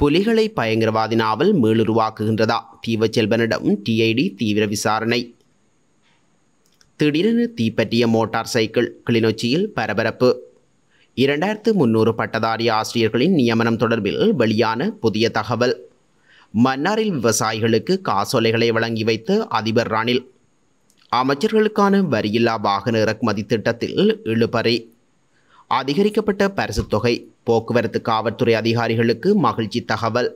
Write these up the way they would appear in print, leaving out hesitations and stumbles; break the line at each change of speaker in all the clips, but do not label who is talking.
புலிகளை பயங்கரவாதி நாவல் மீளுருவாக்குகின்றதா? தீவச்செல்வனிடம் டிஐடி தீவிர விசாரணை. திடீரென தீப்பற்றிய மோட்டார் சைக்கிள், கிளிநொச்சியில் பரபரப்பு. 2300 பட்டதாரி ஆசிரியர்களின் நியமனம் தொடர்பில் வெளியான புதிய தகவல். மன்னாரில் விவசாயிகளுக்கு காசோலைகளை வழங்கி வைத்த அதிபர் ரணில். அமைச்சர்களுக்கான வரியில்லா வாகன இறக்குமதி திட்டத்தில் இழுபறி. அதிகரிக்கப்பட்ட பரிசுத் தொகை, போக்குவரத்து காவல்துறை அதிகாரிகளுக்கு மகிழ்ச்சி தகவல்.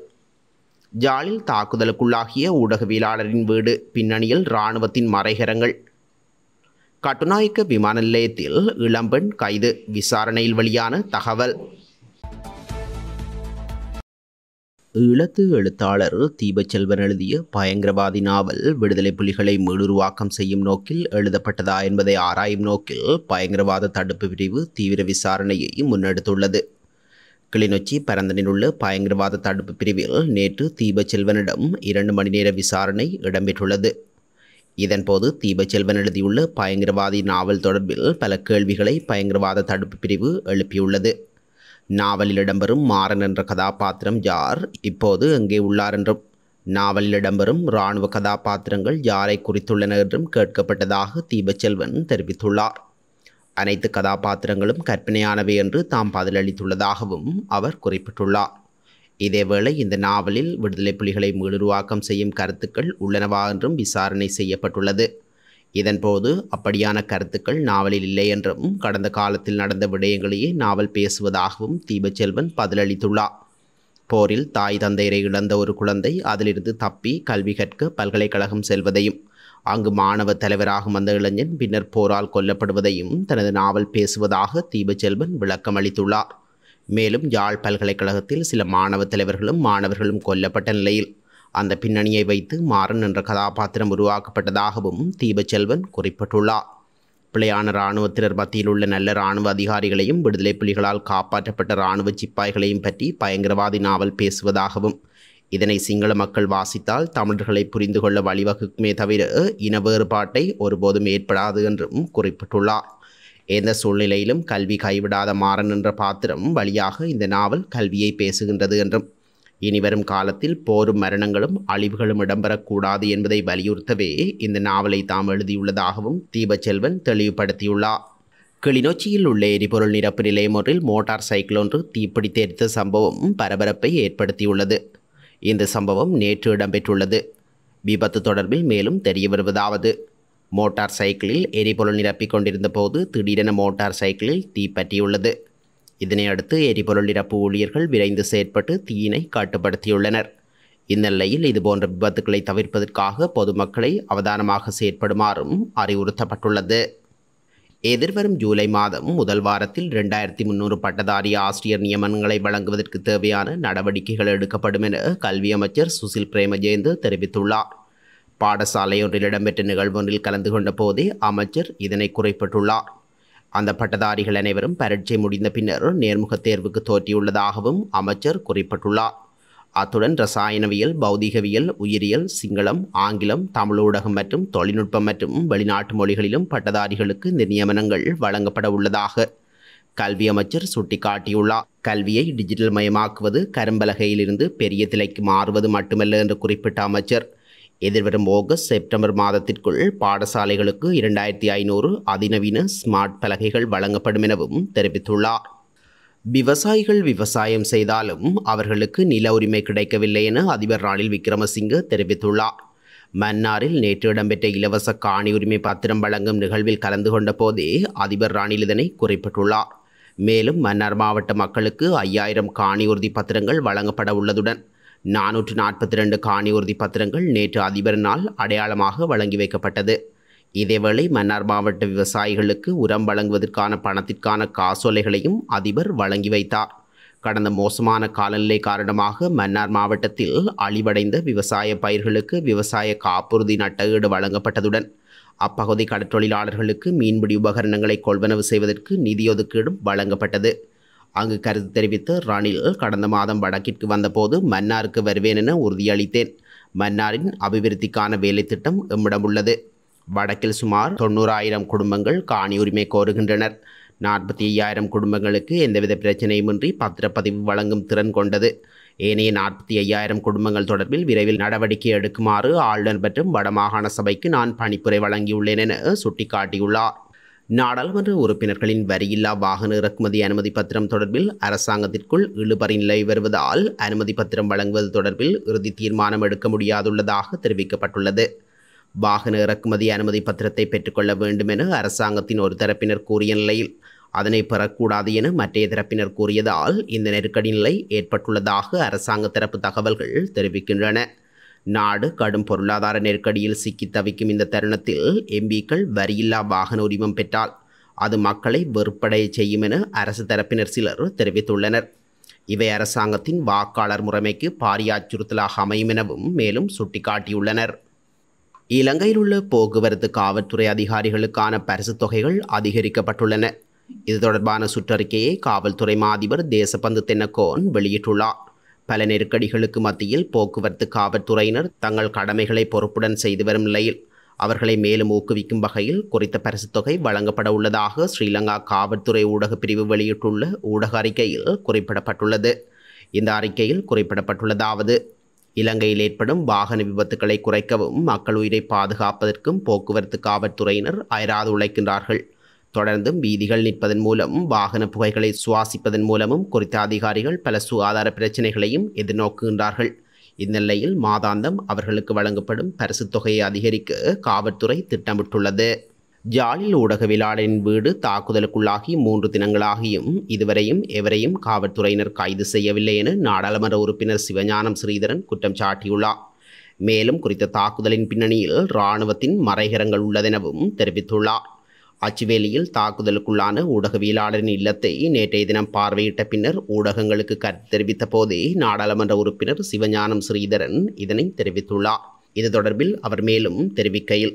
ஜாலில் தாக்குதலுக்குள்ளாகிய ஊடகவியலாளரின் வீடு, பின்னணியில் இராணுவத்தின் மறைகரங்கள். கட்டுநாயக்க விமான நிலையத்தில் இளம்பெண் கைது, விசாரணையில் வெளியான தகவல். ஈழத்து எழுத்தாளர் தீபச்செல்வன் எழுதிய பயங்கரவாதி நாவல் விடுதலை புலிகளை மீளுருவாக்கம் செய்யும் நோக்கில் எழுதப்பட்டதா என்பதை ஆராயும் நோக்கில் பயங்கரவாத தடுப்பு பிரிவு தீவிர விசாரணையை முன்னெடுத்துள்ளது. கிளிநொச்சி பரந்தனில் உள்ள பயங்கரவாத தடுப்பு பிரிவில் நேற்று தீபச்செல்வனிடம் 2 மணி நேர விசாரணை இடம்பெற்றுள்ளது. இதன்போது தீபச்செல்வன் எழுதியுள்ள பயங்கரவாதி நாவல் தொடர்பில் பல கேள்விகளை பயங்கரவாத தடுப்பு பிரிவு எழுப்பியுள்ளது. நாவலில் இடம்பெறும் மாறன் என்ற கதாபாத்திரம் யார், இப்போது எங்கே உள்ளார் என்றும், நாவலில் இடம்பெறும் இராணுவ கதாபாத்திரங்கள் யாரை குறித்துள்ளன என்றும் கேட்கப்பட்டதாக தீபச்செல்வன் தெரிவித்துள்ளார். அனைத்து கதாபாத்திரங்களும் கற்பனையானவை என்று தாம் பதிலளித்துள்ளதாகவும் அவர் குறிப்பிட்டுள்ளார். இதேவேளை இந்த நாவலில் விடுதலை புலிகளை மீளுருவாக்கம் செய்யும் கருத்துக்கள் உள்ளனவா என்றும் விசாரணை செய்யப்பட்டுள்ளது. இதன்போது அப்படியான கருத்துக்கள் நாவலில் இல்லை என்றும், கடந்த காலத்தில் நடந்த விடயங்களையே நாவல் பேசுவதாகவும் தீபச்செல்வன் பதிலளித்துள்ளார். போரில் தாய் தந்தையரை இழந்த ஒரு குழந்தை அதிலிருந்து தப்பி கல்வி கற்க பல்கலைக்கழகம் செல்வதையும், அங்கு மாணவ தலைவராகும் அந்த இளைஞன் பின்னர் போரால் கொல்லப்படுவதையும் தனது நாவல் பேசுவதாக தீபச்செல்வன் விளக்கம் அளித்துள்ளார். மேலும் யாழ் பல்கலைக்கழகத்தில் சில மாணவ தலைவர்களும் மாணவர்களும் கொல்லப்பட்ட நிலையில் அந்த பின்னணியை வைத்து மாறன் என்ற கதாபாத்திரம் உருவாக்கப்பட்டதாகவும் தீபச்செல்வன் குறிப்பிட்டுள்ளார். பிழையான இராணுவத்தினர் மத்தியில் உள்ள நல்ல இராணுவ அதிகாரிகளையும் விடுதலை புலிகளால் காப்பாற்றப்பட்ட இராணுவ சிப்பாய்களையும் பற்றி பயங்கரவாதி நாவல் பேசுவதாகவும், இதனை சிங்கள மக்கள் வாசித்தால் தமிழர்களை புரிந்து கொள்ள வழிவகுக்குமே தவிர இன வேறுபாட்டை ஒருபோதும் ஏற்படாது என்றும் குறிப்பிட்டுள்ளார். எந்த சூழ்நிலையிலும் கல்வி கைவிடாத மாறன் என்ற பாத்திரம் வழியாக இந்த நாவல் கல்வியை பேசுகின்றது என்றும், இனிவரும் காலத்தில் போரும் மரணங்களும் அழிவுகளும் இடம்பெறக்கூடாது என்பதை வலியுறுத்தவே இந்த நாவலை தாம் எழுதியுள்ளதாகவும் தீபச்செல்வன் தெளிவுபடுத்தியுள்ளார். கிளிநொச்சியில் உள்ள எரிபொருள் நிரப்பு நிலையம் ஒன்றில் மோட்டார் சைக்கிள் ஒன்று தீப்பிடித்து எரித்த சம்பவம் பரபரப்பை ஏற்படுத்தியுள்ளது. இந்த சம்பவம் நேற்று இடம்பெற்றுள்ளது. விபத்து தொடர்பில் மேலும் தெரிய வருவதாவது: மோட்டார் சைக்கிளில் எரிபொருள் நிரப்பிக் கொண்டிருந்த போது திடீரென மோட்டார் சைக்கிளில் தீப்பற்றியுள்ளது. இதனையடுத்து எரிபொருள் நிரப்பு ஊழியர்கள் விரைந்து செயற்பட்டு தீயினை கட்டுப்படுத்தியுள்ளனர். இந்நிலையில் இதுபோன்ற விபத்துக்களை தவிர்ப்பதற்காக பொதுமக்களை அவதானமாக செயற்படுமாறும் அறிவுறுத்தப்பட்டுள்ளது. எதிர்வரும் ஜூலை மாதம் முதல் வாரத்தில் 2300 பட்டதாரி ஆசிரியர் நியமனங்களை வழங்குவதற்கு தேவையான நடவடிக்கைகள் எடுக்கப்படும் என கல்வி அமைச்சர் சுசில் பிரேமஜேந்து தெரிவித்துள்ளார். பாடசாலை ஒன்றில் இடம்பெற்ற நிகழ்வொன்றில் கலந்து கொண்ட போதே அமைச்சர் இதனை குறிப்பிட்டுள்ளார். அந்த பட்டதாரிகள் அனைவரும் பரீட்சை முடிந்த பின்னர் நேர்முக தேர்வுக்கு தோற்றியுள்ளதாகவும் அமைச்சர் குறிப்பிட்டுள்ளார். அத்துடன் ரசாயனவியல், பௌதிகவியல், உயிரியல், சிங்களம், ஆங்கிலம், தமிழ் ஊடகம் மற்றும் தொழில்நுட்பம் மற்றும் வெளிநாட்டு மொழிகளிலும் பட்டதாரிகளுக்கு இந்த நியமனங்கள் வழங்கப்பட உள்ளதாக கல்வி அமைச்சர் சுட்டிக்காட்டியுள்ளார். கல்வியை டிஜிட்டல் மயமாக்குவது, கரும்பலகையிலிருந்து பெரிய திரைக்கு மாறுவது மட்டுமல்ல என்று குறிப்பிட்ட அமைச்சர், எதிர்வரும் ஆகஸ்ட் செப்டம்பர் மாதத்திற்குள் பாடசாலைகளுக்கு 2500 அதிநவீன ஸ்மார்ட் பலகைகள் வழங்கப்படும் எனவும் தெரிவித்துள்ளார். விவசாயிகள் விவசாயம் செய்தாலும் அவர்களுக்கு நில உரிமை கிடைக்கவில்லை என அதிபர் ரணில் விக்ரமசிங்க தெரிவித்துள்ளார். மன்னாரில் நேற்று இடம்பெற்ற இலவச காணி உரிமை பத்திரம் வழங்கும் நிகழ்வில் கலந்து கொண்ட போதே அதிபர் ரணில் இதனை குறிப்பிட்டுள்ளார். மேலும் மன்னார் மாவட்ட மக்களுக்கு 5000 காணி உறுதி பத்திரங்கள் வழங்கப்பட உள்ளதுடன் 442 காணி உறுதி பத்திரங்கள் நேற்று அதிபரினால் அடையாளமாக வழங்கி வைக்கப்பட்டது. இதேவேளை மன்னார் மாவட்ட விவசாயிகளுக்கு உரம் வழங்குவதற்கான பணத்திற்கான காசோலைகளையும் அதிபர் வழங்கி வைத்தார். கடந்த மோசமான காலநிலை காரணமாக மன்னார் மாவட்டத்தில் அழிவடைந்த விவசாய பயிர்களுக்கு விவசாய காப்புறுதி நட்டஈடு வழங்கப்பட்டதுடன் அப்பகுதி கடற்றொழிலாளர்களுக்கு மீன்பிடி உபகரணங்களை கொள்வனவு செய்வதற்கு நிதி ஒதுக்கீடும் வழங்கப்பட்டது. அங்கு கருத்து தெரிவித்த ரணில், கடந்த மாதம் வடக்கிற்கு வந்தபோது மன்னாருக்கு வருவேன் என உறுதியளித்தேன். மன்னாரின் அபிவிருத்திக்கான வேலை திட்டம் எம்மிடம் உள்ளது. வடக்கில் சுமார் 90,000 குடும்பங்கள் காணி உரிமை கோருகின்றனர். 45,000 குடும்பங்களுக்கு எந்தவித பிரச்சனையுமின்றி பத்திரப்பதிவு வழங்கும் திறன் கொண்டது. ஏனைய 45,000 குடும்பங்கள் தொடர்பில் விரைவில் நடவடிக்கை எடுக்குமாறு ஆளுநர் மற்றும் வடமாகாண சபைக்கு நான் பணிப்புரை வழங்கியுள்ளேன் என சுட்டிக்காட்டியுள்ளார். நாடாளுமன்ற உறுப்பினர்களின் வரியில்லா வாகன இறக்குமதி அனுமதி பத்திரம் தொடர்பில் அரசாங்கத்திற்குள் இழுபறி நிலவி வருவதால் அனுமதி பத்திரம் வழங்குவது தொடர்பில் இறுதி தீர்மானம் எடுக்க முடியாதுள்ளதாக தெரிவிக்கப்பட்டுள்ளது. வாகன இறக்குமதி அனுமதி பத்திரத்தை பெற்றுக்கொள்ள வேண்டும் என அரசாங்கத்தின் ஒரு தரப்பினர் கூறிய நிலையில் அதனை பெறக்கூடாது என மற்றைய தரப்பினர் கூறியதால் இந்த நெருக்கடி நிலை ஏற்பட்டுள்ளதாக அரசாங்க தரப்பு தகவல்கள் தெரிவிக்கின்றன. நாடு கடும் பொருளாதார நெருக்கடியில் சிக்கி தவிக்கும் இந்த தருணத்தில் எம்பிக்கள் வரியில்லா வாகன உரிமம் பெற்றால் அது மக்களை வெறுப்படைய செய்யும் என அரசு தரப்பினர் சிலர் தெரிவித்துள்ளனர். இவை அரசாங்கத்தின் வாக்காளர் முறைமைக்கு பாரிய அச்சுறுத்தலாக அமையும் எனவும் மேலும் சுட்டிக்காட்டியுள்ளனர். இலங்கையில் உள்ள போக்குவரத்து காவல்துறை அதிகாரிகளுக்கான பரிசுத் தொகைகள் அதிகரிக்கப்பட்டுள்ளன. இது தொடர்பான சுற்றறிக்கையை காவல்துறை மாதிபர் தேசபந்து தென்னக்கோன் வெளியிட்டுள்ளார். பல நெருக்கடிகளுக்கு மத்தியில் போக்குவரத்து காவல்துறையினர் தங்கள் கடமைகளை பொறுப்புடன் செய்து வரும் நிலையில் அவர்களை மேலும் ஊக்குவிக்கும் வகையில் குறித்த பரிசுத் தொகை வழங்கப்பட உள்ளதாக ஸ்ரீலங்கா காவல்துறை ஊடகப் பிரிவு வெளியிட்டுள்ள ஊடக அறிக்கையில் குறிப்பிடப்பட்டுள்ளது. இந்த அறிக்கையில் குறிப்பிடப்பட்டுள்ளதாவது: இலங்கையில் ஏற்படும் வாகன விபத்துக்களை குறைக்கவும் மக்கள் உயிரை பாதுகாப்பதற்கும் போக்குவரத்து காவல்துறையினர் அயராது உழைக்கின்றார்கள். தொடர்ந்தும் வீதிகள் நிற்பதன் மூலம் வாகன புகைகளை சுவாசிப்பதன் மூலமும் குறித்த அதிகாரிகள் பல சுகாதார பிரச்சினைகளையும் எதிர்நோக்குகின்றார்கள். இந்நிலையில் மாதாந்தம் அவர்களுக்கு வழங்கப்படும் பரிசுத் தொகையை அதிகரிக்க காவல்துறை திட்டமிட்டுள்ளது. ஜாலில் ஊடகவியலாளரின் வீடு தாக்குதலுக்குள்ளாகி 3 தினங்களாகியும் இதுவரையும் எவரையும் காவல்துறையினர் கைது செய்யவில்லை என நாடாளுமன்ற உறுப்பினர் சிவஞானம் ஸ்ரீதரன் குற்றம் சாட்டியுள்ளார். மேலும் குறித்த தாக்குதலின் பின்னணியில் இராணுவத்தின் மறைகரங்கள் உள்ளதெனவும் தெரிவித்துள்ளார். அச்சுவேலியில் தாக்குதலுக்குள்ளான ஊடகவியலாளரின் இல்லத்தை நேற்றைய தினம் பார்வையிட்ட பின்னர் ஊடகங்களுக்கு கருத்து தெரிவித்த போதே நாடாளுமன்ற உறுப்பினர் சிவஞானம் ஸ்ரீதரன் இதனை தெரிவித்துள்ளார். இது தொடர்பில் அவர் மேலும் தெரிவிக்கையில்,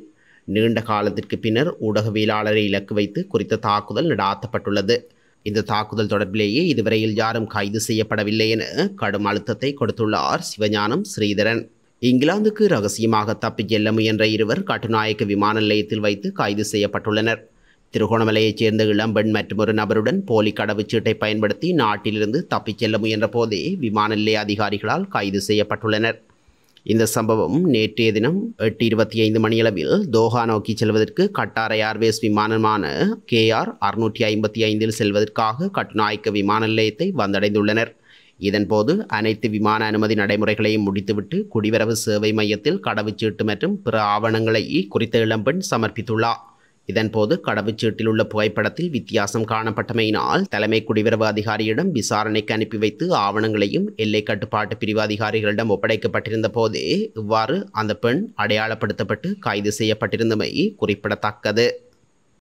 நீண்ட காலத்திற்கு பின்னர் ஊடகவியலாளரை இலக்கு வைத்து குறித்த தாக்குதல் நடாத்தப்பட்டுள்ளது. இந்த தாக்குதல் தொடர்பிலேயே இதுவரையில் யாரும் கைது செய்யப்படவில்லை என கடும் அழுத்தத்தை கொடுத்துள்ளார் சிவஞானம் ஸ்ரீதரன். இங்கிலாந்துக்கு ரகசியமாக தப்பிச் செல்ல முயன்ற இருவர் கட்டுநாயக்க விமான நிலையத்தில் வைத்து கைது செய்யப்பட்டுள்ளனர். திருகோணமலையைச் சேர்ந்த இளம்பெண் மற்றொரு நபருடன் போலி கடவுச்சீட்டை பயன்படுத்தி நாட்டிலிருந்து தப்பிச் செல்ல முயன்ற போதே விமான நிலைய அதிகாரிகளால் கைது செய்யப்பட்டுள்ளனர். இந்த சம்பவம் நேற்றைய தினம் 8:25 மணியளவில் தோஹா நோக்கி செல்வதற்கு கட்டார் ஏர்வேஸ் விமானமான KR 655 செல்வதற்காக கட்டுநாயக்க விமான நிலையத்தை வந்தடைந்துள்ளனர். இதன்போது அனைத்து விமான அனுமதி நடைமுறைகளையும் முடித்துவிட்டு குடிவரவு சேவை மையத்தில் கடவுச்சீட்டு மற்றும் பிற ஆவணங்களை குறித்த இளம்பெண் சமர்ப்பித்துள்ளார். இதன்போது கடவுச்சீட்டில் உள்ள புகைப்படத்தில் வித்தியாசம் காணப்பட்டமையினால் தலைமை குடிவரவு அதிகாரியிடம் விசாரணைக்கு அனுப்பி வைத்து ஆவணங்களையும் எல்லை கட்டுப்பாட்டு பிரிவு அதிகாரிகளிடம் ஒப்படைக்கப்பட்டிருந்த போதே இவ்வாறு அந்த பெண் அடையாளப்படுத்தப்பட்டு கைது செய்யப்பட்டிருந்தமை குறிப்பிடத்தக்கது.